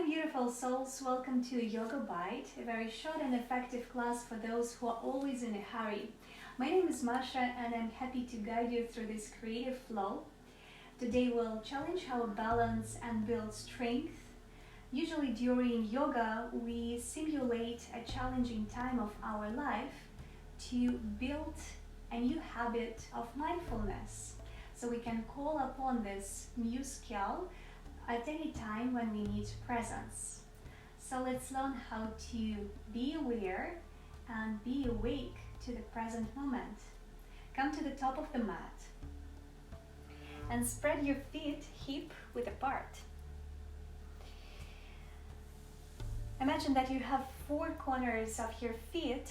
beautiful souls, welcome to Yoga Bite, a very short and effective class for those who are always in a hurry. My name is Masha and I'm happy to guide you through this creative flow. Today we'll challenge our balance and build strength. Usually during yoga we simulate a challenging time of our life to build a new habit of mindfulness. So we can call upon this new skill at any time when we need presence. So let's learn how to be aware and be awake to the present moment. Come to the top of the mat and spread your feet hip width apart. Imagine that you have four corners of your feet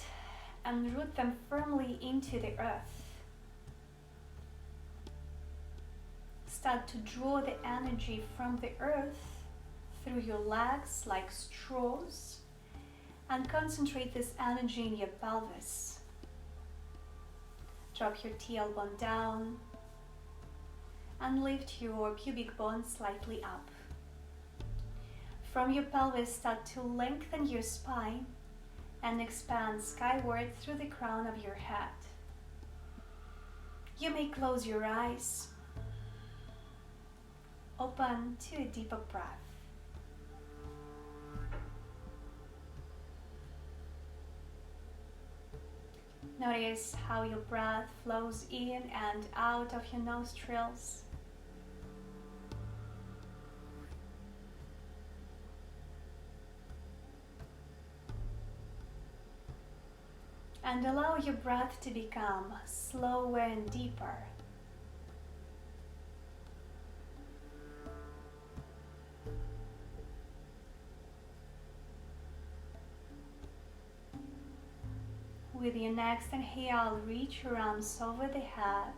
and root them firmly into the earth. Start to draw the energy from the earth through your legs like straws and concentrate this energy in your pelvis. Drop your tailbone down and lift your pubic bone slightly up. From your pelvis, start to lengthen your spine and expand skyward through the crown of your head. You may close your eyes. Open to a deeper breath. Notice how your breath flows in and out of your nostrils. And allow your breath to become slower and deeper. With your next inhale, reach your arms over the head.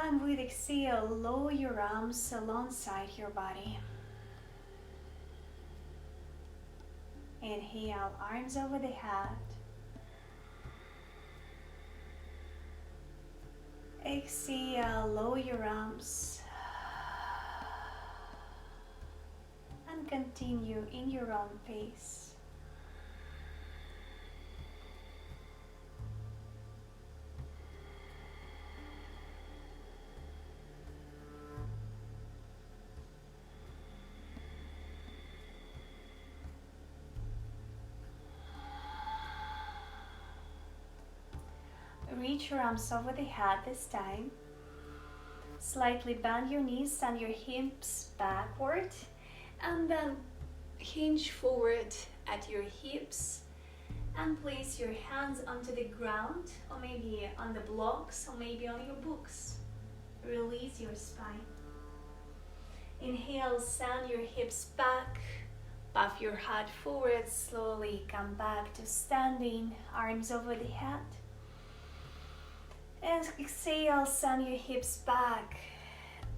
And with exhale, lower your arms alongside your body. Inhale, arms over the head. Exhale, lower your arms. And continue in your own pace. Reach your arms over the head this time. Slightly bend your knees and your hips backward, and then hinge forward at your hips and place your hands onto the ground, or maybe on the blocks, or maybe on your books. Release your spine. Inhale, send your hips back, puff your head forward, slowly come back to standing, arms over the head. And exhale, send your hips back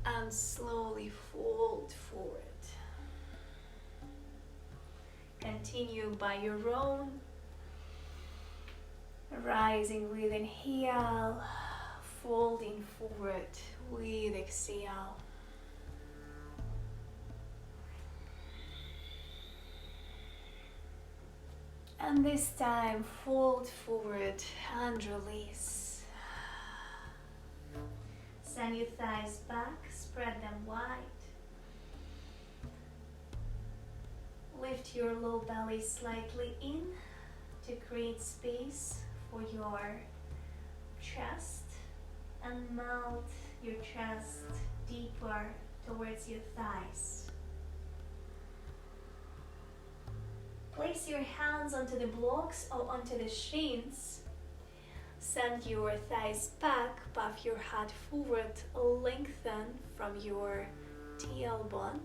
and slowly fold forward. Continue by your own. Rising with inhale, folding forward with exhale. And this time, fold forward and release. Send your thighs back, spread them wide. Lift your low belly slightly in to create space for your chest, and melt your chest deeper towards your thighs. Place your hands onto the blocks or onto the shins. Send your thighs back, puff your head forward, lengthen from your tailbone.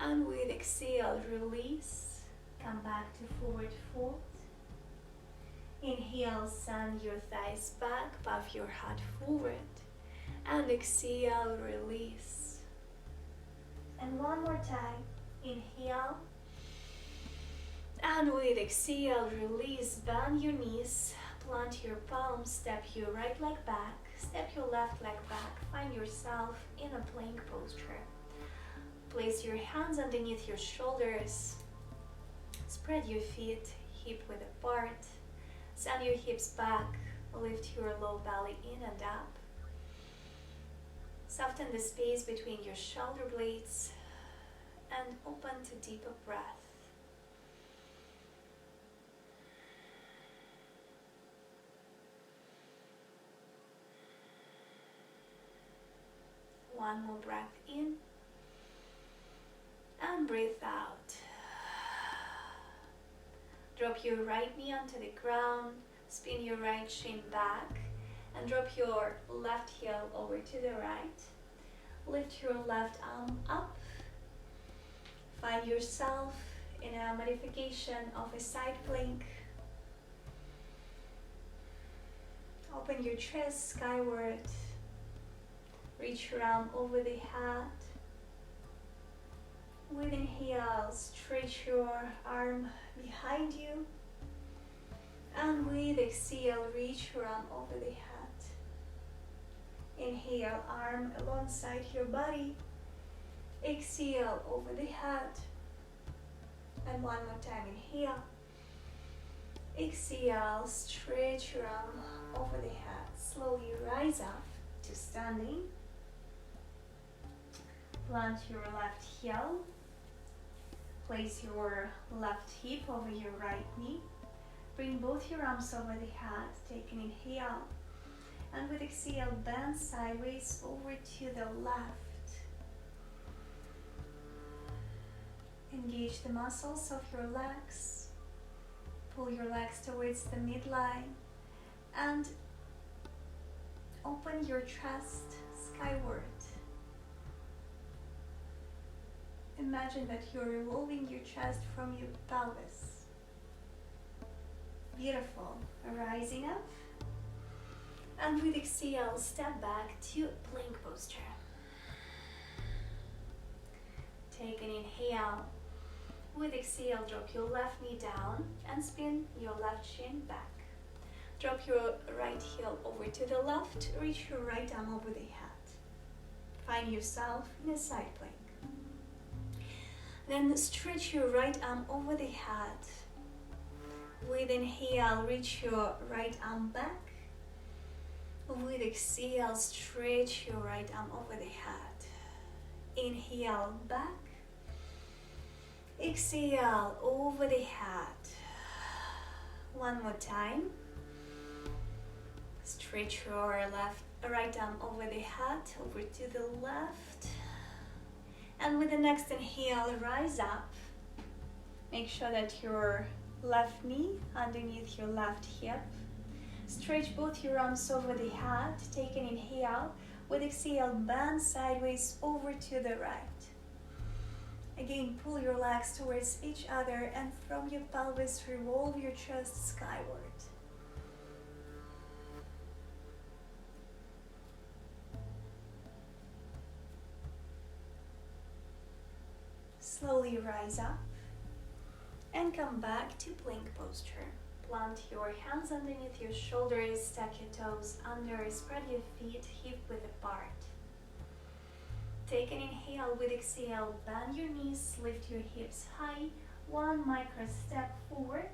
And with exhale, release, come back to forward fold. Inhale, send your thighs back, puff your head forward. And exhale, release. And one more time, inhale. And with exhale, release, bend your knees. Plant your palms, step your right leg back, step your left leg back, find yourself in a plank posture. Place your hands underneath your shoulders. Spread your feet hip width apart. Send your hips back. Lift your low belly in and up. Soften the space between your shoulder blades and open to deeper breath. One more breath in and breathe out. Drop your right knee onto the ground, spin your right shin back, and drop your left heel over to the right. Lift your left arm up. Find yourself in a modification of a side plank. Open your chest skyward. Reach your arm over the head. With inhale, stretch your arm behind you. And with exhale, reach your arm over the head. Inhale, arm alongside your body. Exhale, over the head. And one more time, inhale. Exhale, stretch your arm over the head. Slowly rise up to standing. Plant your left heel. Place your left hip over your right knee. Bring both your arms over the head. Take an inhale. And with exhale, bend sideways over to the left. Engage the muscles of your legs. Pull your legs towards the midline. And open your chest skyward. Imagine that you're revolving your chest from your pelvis. Beautiful. Rising up. And with exhale, step back to plank posture. Take an inhale. With exhale, drop your left knee down and spin your left shin back. Drop your right heel over to the left. Reach your right arm over the head. Find yourself in a side plank. Then stretch your right arm over the head. With inhale, reach your right arm back. With exhale, stretch your right arm over the head. Inhale, back. Exhale, over the head. One more time. Stretch your right arm over the head, over to the left. And with the next inhale, rise up. Make sure that your left knee underneath your left hip. Stretch both your arms over the head. Take an inhale. With exhale, bend sideways over to the right. Again, pull your legs towards each other and from your pelvis, revolve your chest skyward. Slowly rise up and come back to plank posture. Plant your hands underneath your shoulders, stack your toes under, spread your feet hip width apart. Take an inhale. With exhale, bend your knees, lift your hips high, one micro step forward,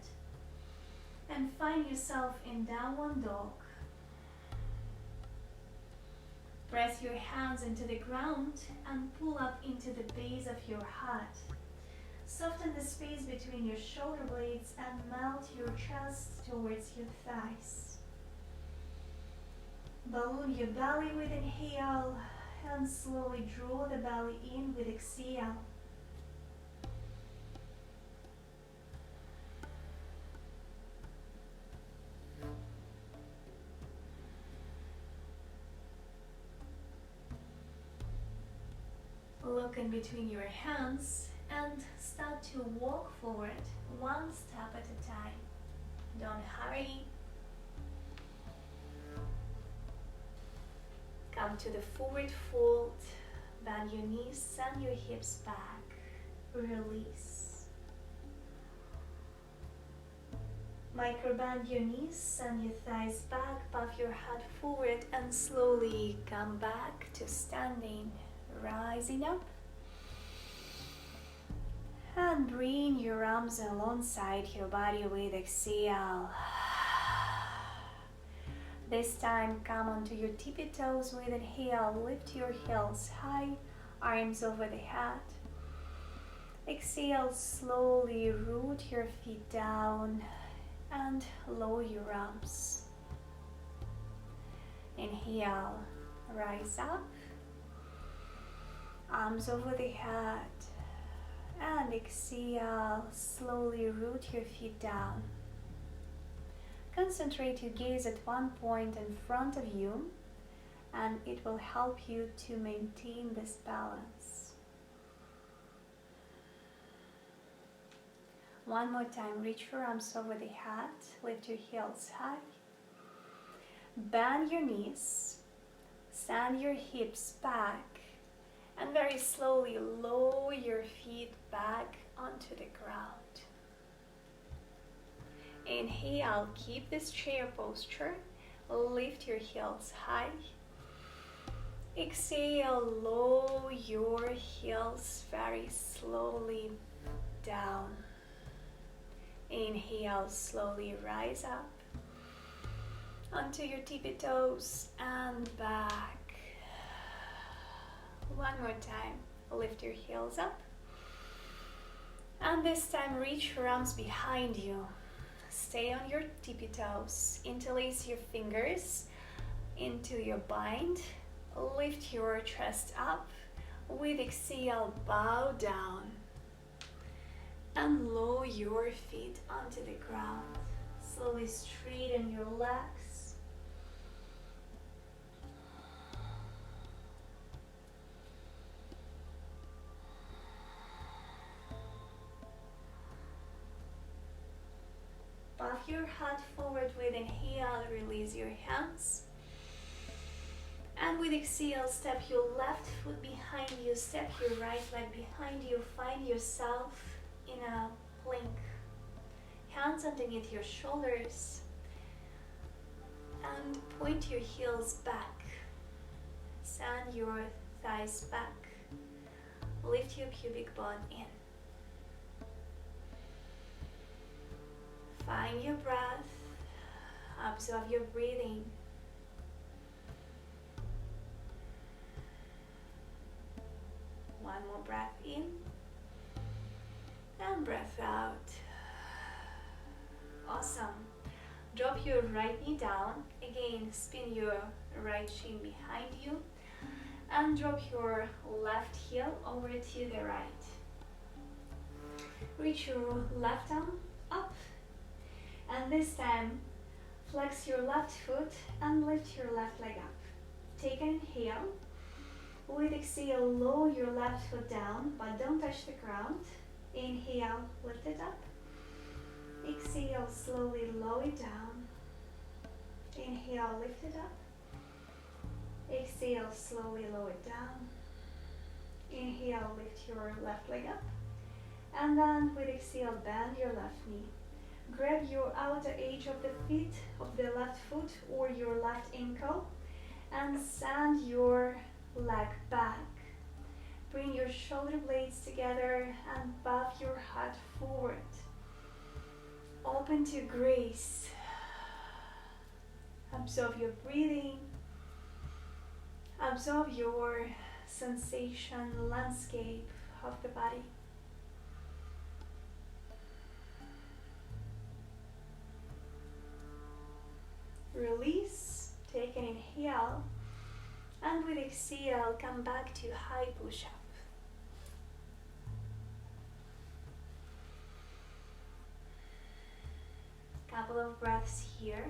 and find yourself in downward dog. Press your hands into the ground and pull up into the base of your heart. Soften the space between your shoulder blades and melt your chest towards your thighs. Balloon your belly with inhale and slowly draw the belly in with exhale. Look in between your hands and start to walk forward one step at a time. Don't hurry. Come to the forward fold. Bend your knees, send your hips back. Release. Micro bend your knees, send your thighs back, puff your head forward and slowly come back to standing. Rising up. And bring your arms alongside your body with exhale. This time come onto your tippy toes with inhale. Lift your heels high, arms over the head. Exhale, slowly root your feet down and lower your arms. Inhale, rise up, arms over the head. And exhale, slowly root your feet down. Concentrate your gaze at one point in front of you, and it will help you to maintain this balance. One more time, reach your arms over the head, lift your heels high. Bend your knees, send your hips back, and very slowly lower your feet back onto the ground. Inhale, keep this chair posture, lift your heels high. Exhale, lower your heels very slowly down. Inhale, slowly rise up onto your tippy toes and back. One more time, lift your heels up. And this time reach your arms behind you. Stay on your tippy toes. Interlace your fingers into your bind. Lift your chest up. With exhale, bow down. And lower your feet onto the ground. Slowly straighten your legs. Puff your head forward with inhale, release your hands. And with exhale, step your left foot behind you, step your right leg behind you, find yourself in a plank. Hands underneath your shoulders. And point your heels back. Send your thighs back. Lift your pubic bone in. Find your breath. Observe your breathing. One more breath in. And breath out. Awesome. Drop your right knee down. Again, spin your right shin behind you. And drop your left heel over to the right. Reach your left arm up. And this time, flex your left foot and lift your left leg up. Take an inhale. With exhale, lower your left foot down, but don't touch the ground. Inhale, lift it up. Exhale, slowly lower it down. Inhale, lift it up. Exhale, slowly lower it down. Inhale, lift your left leg up. And then with exhale, bend your left knee. Grab your outer edge of the feet, of the left foot or your left ankle, and send your leg back. Bring your shoulder blades together and puff your head forward. Open to grace. Observe your breathing. Observe your sensation, landscape of the body. Release, take an inhale, and with exhale, come back to high push-up. Couple of breaths here.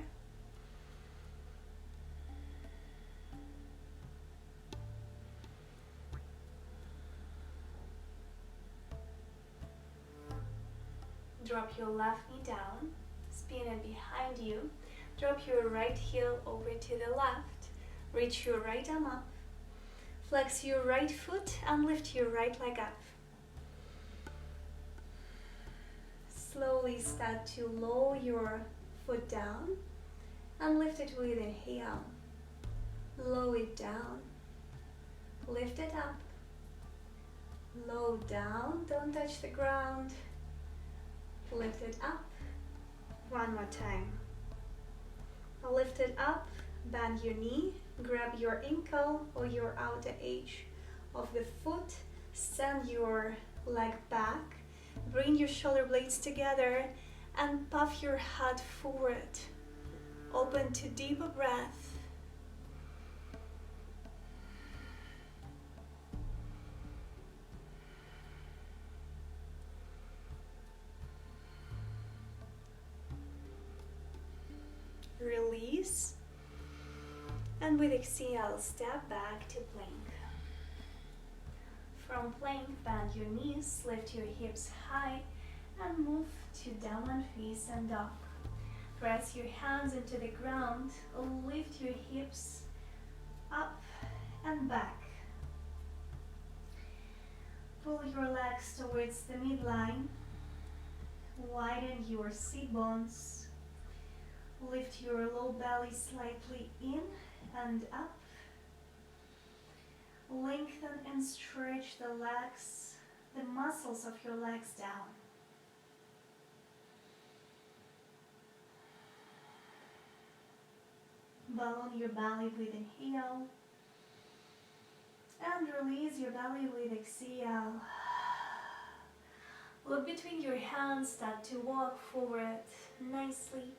Drop your left knee down, spin it behind you. Drop your right heel over to the left. Reach your right arm up. Flex your right foot and lift your right leg up. Slowly start to lower your foot down and lift it with inhale. Lower it down. Lift it up. slow down, don't touch the ground. Lift it up. One more time. Lift it up, bend your knee, grab your ankle or your outer edge of the foot, send your leg back, bring your shoulder blades together and puff your head forward. Open to deeper breath. Release. And with exhale, step back to plank. From plank, bend your knees, lift your hips high, and move to downward facing dog. Press your hands into the ground, lift your hips up and back. Pull your legs towards the midline, widen your sit bones, lift your low belly slightly in and up. Lengthen and stretch the legs, the muscles of your legs down. Balloon your belly with inhale and release your belly with exhale. Look between your hands, start to walk forward nicely.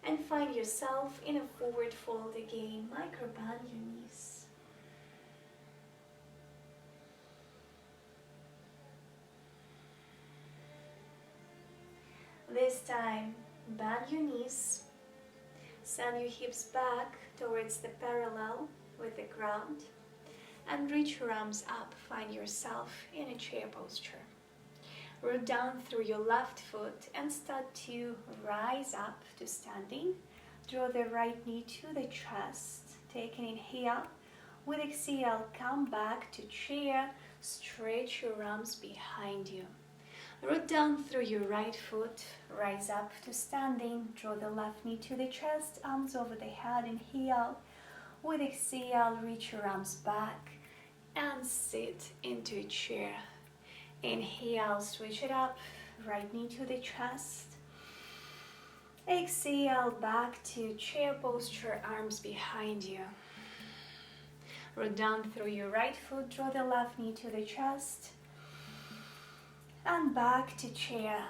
And find yourself in a forward fold again. Micro bend your knees. This time, bend your knees. Send your hips back towards the parallel with the ground. And reach your arms up. Find yourself in a chair posture. Root down through your left foot and start to rise up to standing. Draw the right knee to the chest. Take an inhale. With exhale, come back to chair. Stretch your arms behind you. Root down through your right foot. Rise up to standing. Draw the left knee to the chest. Arms over the head. Inhale. With exhale, reach your arms back and sit into a chair. Inhale, switch it up, right knee to the chest. Exhale, back to chair posture, arms behind you. Root down through your right foot, draw the left knee to the chest. And back to chair.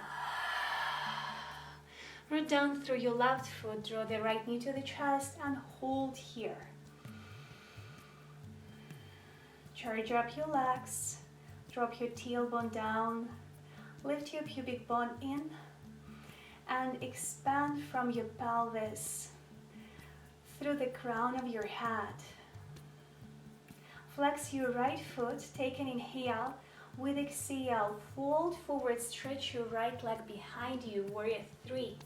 Root down through your left foot, draw the right knee to the chest and hold here. Charge up your legs. Drop your tailbone down, lift your pubic bone in, and expand from your pelvis through the crown of your head. Flex your right foot, take an inhale. With exhale, fold forward, stretch your right leg behind you, warrior 3.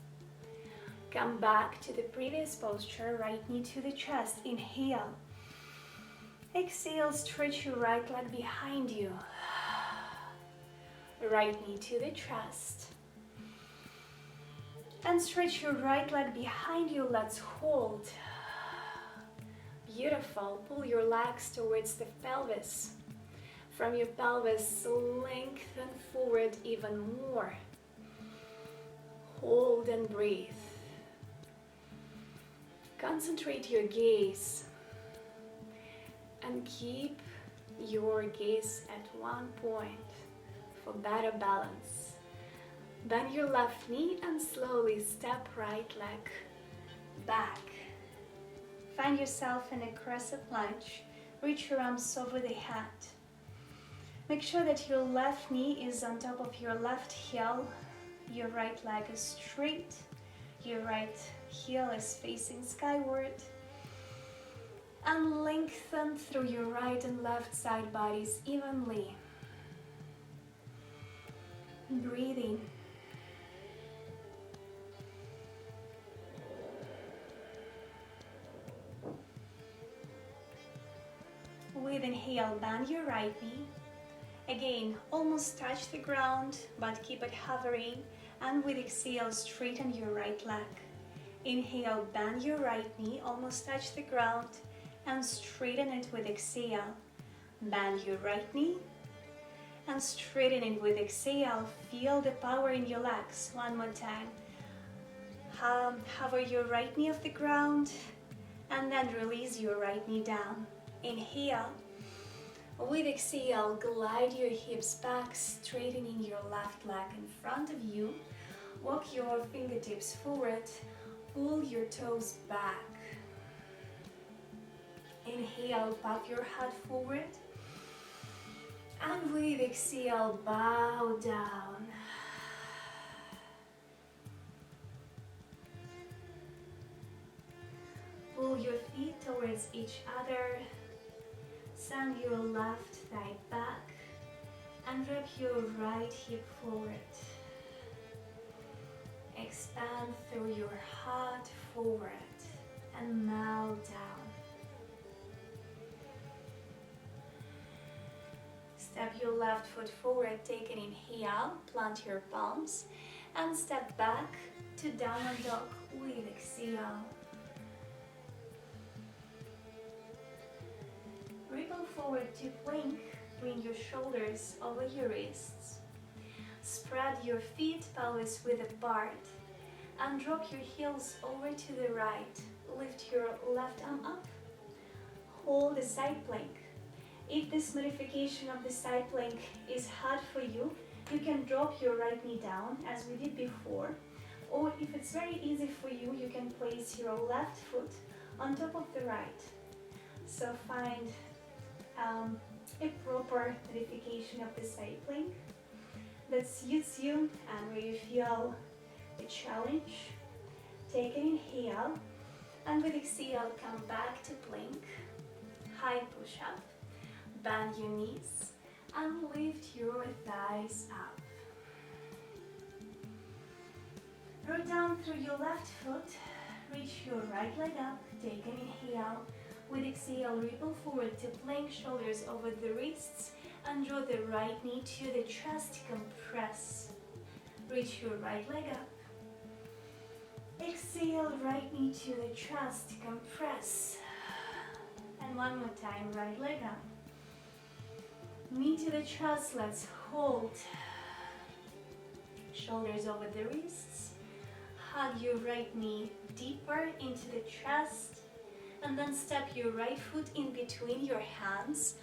Come back to the previous posture, right knee to the chest, inhale. Exhale, stretch your right leg behind you. Right knee to the chest. And stretch your right leg behind you. Let's hold. Beautiful. Pull your legs towards the pelvis. From your pelvis, lengthen forward even more. Hold and breathe. Concentrate your gaze. And keep your gaze at one point for better balance. Bend your left knee and slowly step right leg back. Find yourself in a crescent lunge. Reach your arms over the head. Make sure that your left knee is on top of your left heel. Your right leg is straight. Your right heel is facing skyward. And lengthen through your right and left side bodies evenly. Breathing. With inhale, bend your right knee. Again, almost touch the ground, but keep it hovering. And with exhale, straighten your right leg. Inhale, bend your right knee, almost touch the ground, and straighten it with exhale. Bend your right knee and straighten it with exhale. Feel the power in your legs. One more time. Hover your right knee off the ground and then release your right knee down. Inhale. With exhale, glide your hips back, straightening your left leg in front of you. Walk your fingertips forward, pull your toes back. Inhale, pop your head forward. And with exhale, bow down. Pull your feet towards each other. Send your left thigh back and wrap your right hip forward. Expand through your heart forward and melt down. Step your left foot forward, take an inhale, plant your palms and step back to downward dog with exhale. Ripple forward to plank, bring your shoulders over your wrists. Spread your feet, pelvis width apart, and drop your heels over to the right. Lift your left arm up, hold the side plank. If this modification of the side plank is hard for you, you can drop your right knee down as we did before. Or if it's very easy for you, you can place your left foot on top of the right. So find a proper modification of the side plank that suits you and where you feel the challenge. Take an inhale and with exhale come back to plank. High push up, bend your knees and lift your thighs up. Roll down through your left foot, reach your right leg up, take an inhale. With exhale, ripple forward to plank, shoulders over the wrists, and draw the right knee to the chest, compress. Reach your right leg up. Exhale, right knee to the chest, compress. And one more time, right leg up. Knee to the chest, let's hold. Shoulders over the wrists. Hug your right knee deeper into the chest. And then step your right foot in between your hands.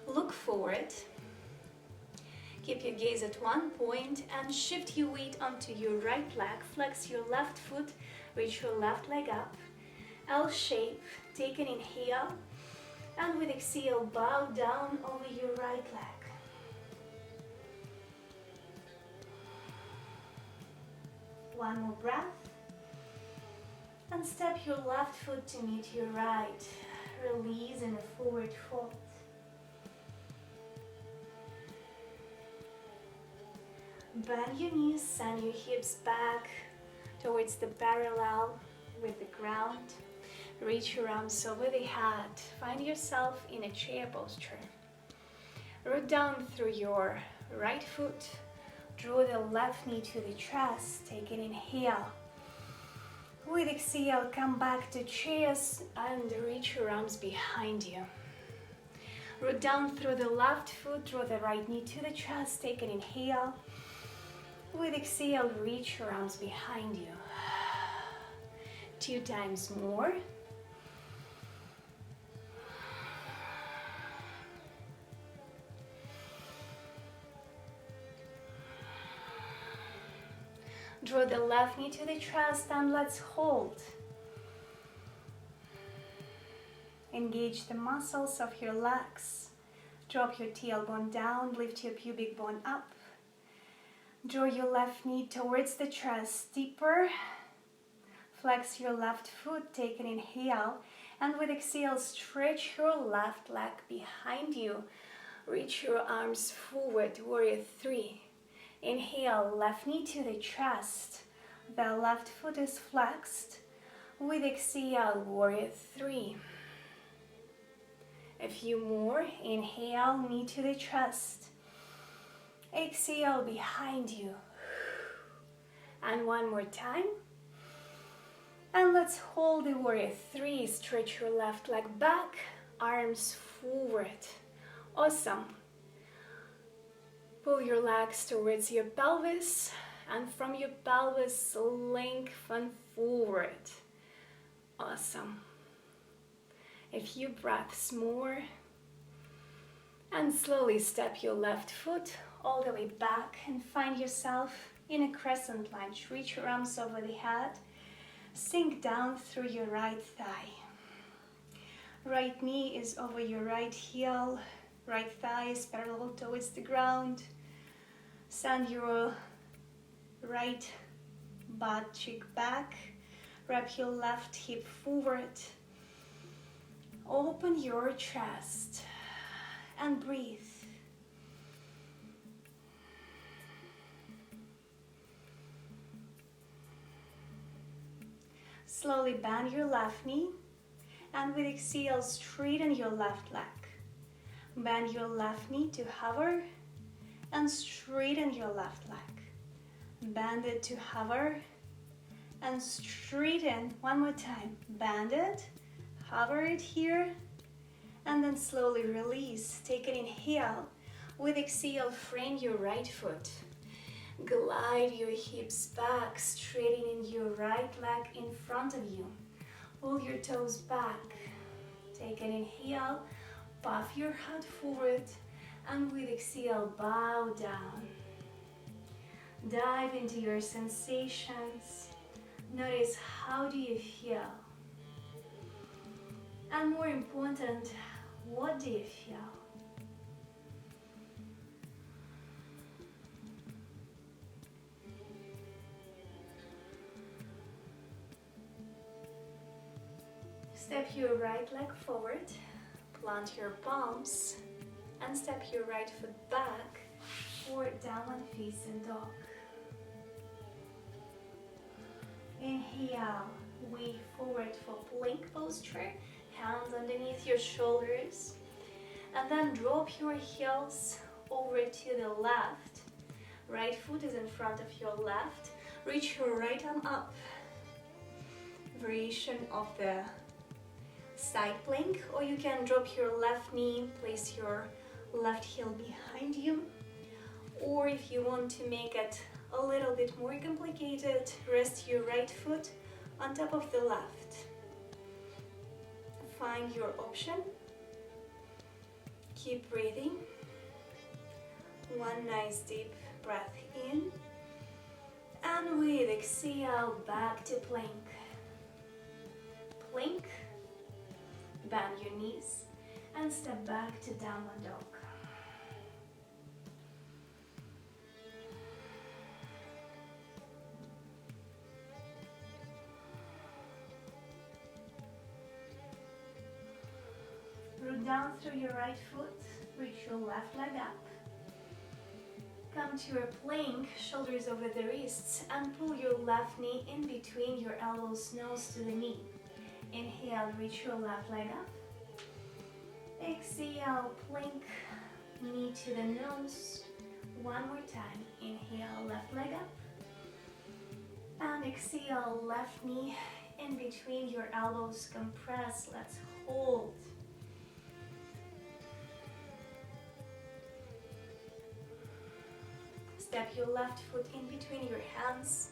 Look forward. Keep your gaze at one point and shift your weight onto your right leg. Flex your left foot, reach your left leg up. L shape, take an inhale. And with exhale, bow down over your right leg. One more breath. And step your left foot to meet your right. Release in a forward fold. Bend your knees, send your hips back towards the parallel with the ground. Reach your arms over the head. Find yourself in a chair posture. Root down through your right foot. Draw the left knee to the chest. Take an inhale. With exhale, come back to chairs and reach your arms behind you. Root down through the left foot, draw the right knee to the chest, take an inhale. With exhale, reach your arms behind you. 2 times more. Draw the left knee to the chest and let's hold. Engage the muscles of your legs. Drop your tailbone down, lift your pubic bone up. Draw your left knee towards the chest deeper. Flex your left foot, take an inhale. And with exhale, stretch your left leg behind you. Reach your arms forward, warrior 3. Inhale, left knee to the chest. The left foot is flexed. With exhale, warrior 3. A few more. Inhale, knee to the chest. Exhale, behind you. And one more time. And let's hold the warrior 3. Stretch your left leg back, arms forward. Awesome. Pull your legs towards your pelvis, and from your pelvis lengthen forward. Awesome. A few breaths more, and slowly step your left foot all the way back and find yourself in a crescent lunge. Reach your arms over the head, sink down through your right thigh. Right knee is over your right heel, right thigh is parallel towards the ground. Send your right butt cheek back, wrap your left hip forward, open your chest and breathe. Slowly bend your left knee, and with exhale, straighten your left leg. Bend your left knee to hover, and straighten your left leg. Bend it to hover, and straighten. One more time. Bend it, hover it here, and then slowly release. Take an inhale. With exhale, frame your right foot. Glide your hips back, straightening your right leg in front of you. Pull your toes back. Take an inhale, puff your head forward, and with exhale, bow down. Dive into your sensations. Notice, how do you feel? And more important, what do you feel? Step your right leg forward, plant your palms, and step your right foot back for downward facing dog. Inhale, way forward for plank posture, hands underneath your shoulders, and then drop your heels over to the left. Right foot is in front of your left. Reach your right arm up. Variation of the side plank, or you can drop your left knee, place your left heel behind you, or if you want to make it a little bit more complicated, rest your right foot on top of the left. Find your option. Keep breathing. One nice deep breath in, and with exhale, back to plank. Plank. Bend your knees and step back to downward dog. Root down through your right foot, reach your left leg up. Come to a plank, shoulders over the wrists, and pull your left knee in between your elbows, nose to the knee. Inhale, reach your left leg up. Exhale, plank, knee to the nose. One more time. Inhale, left leg up. And exhale, left knee in between your elbows. Compress. Let's hold. Step your left foot in between your hands.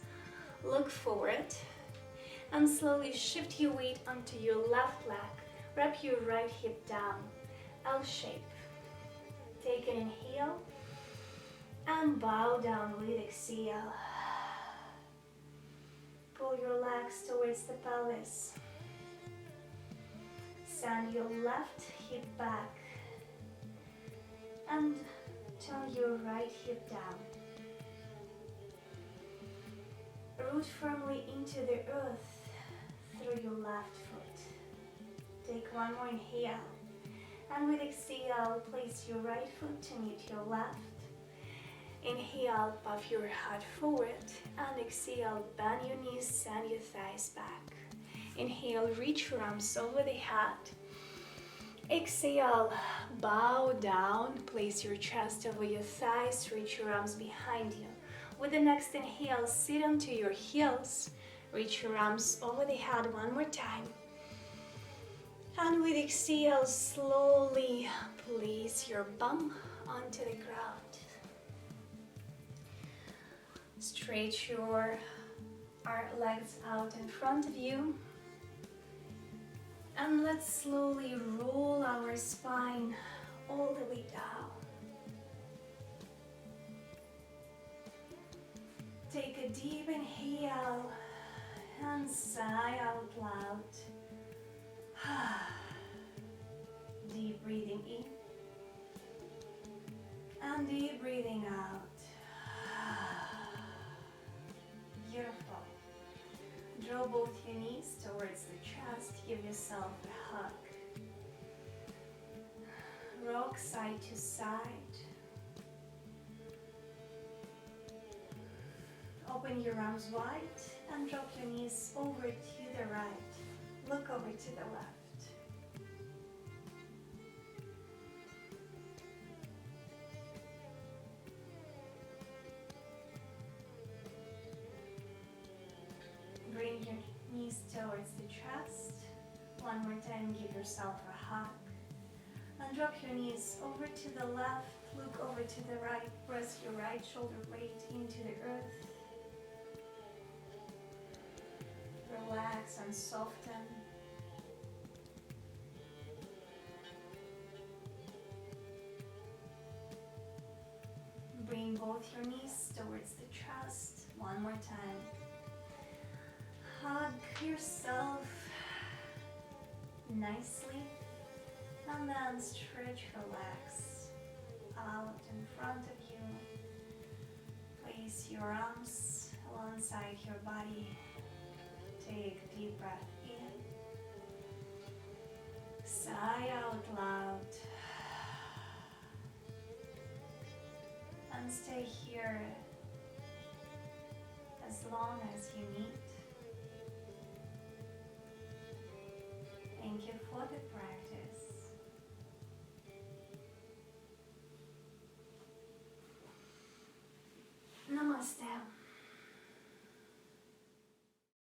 Look forward. And slowly shift your weight onto your left leg. Wrap your right hip down, L shape. Take an inhale and bow down with exhale. Pull your legs towards the pelvis. Send your left hip back and turn your right hip down. Root firmly into the earth through your left foot. Take one more inhale, and with exhale, place your right foot to meet your left. Inhale, puff your head forward, and exhale, bend your knees, send your thighs back. Inhale, reach your arms over the head. Exhale, bow down, place your chest over your thighs, reach your arms behind you. With the next inhale, sit onto your heels, reach your arms over the head one more time. And with exhale, slowly Place your bum onto the ground. Stretch your legs out in front of you. And let's slowly roll our spine all the way down. Take a deep inhale and sigh out loud. Deep breathing in and deep breathing out. Beautiful. Draw both your knees towards the chest. Give yourself a hug. Rock side to side. Open your arms wide and drop your knees over to the right. Look over to the left. Bring your knees towards the chest. One more time, give yourself a hug. And drop your knees over to the left. Look over to the right. Press your right shoulder blade into the earth. Relax and soften. Bring both your knees towards the chest. One more time. Hug yourself nicely. And then stretch your legs out in front of you. Place your arms alongside your body. Take a deep breath in. Sigh out loud. And stay here as long as you need. Thank you for the practice. Namaste.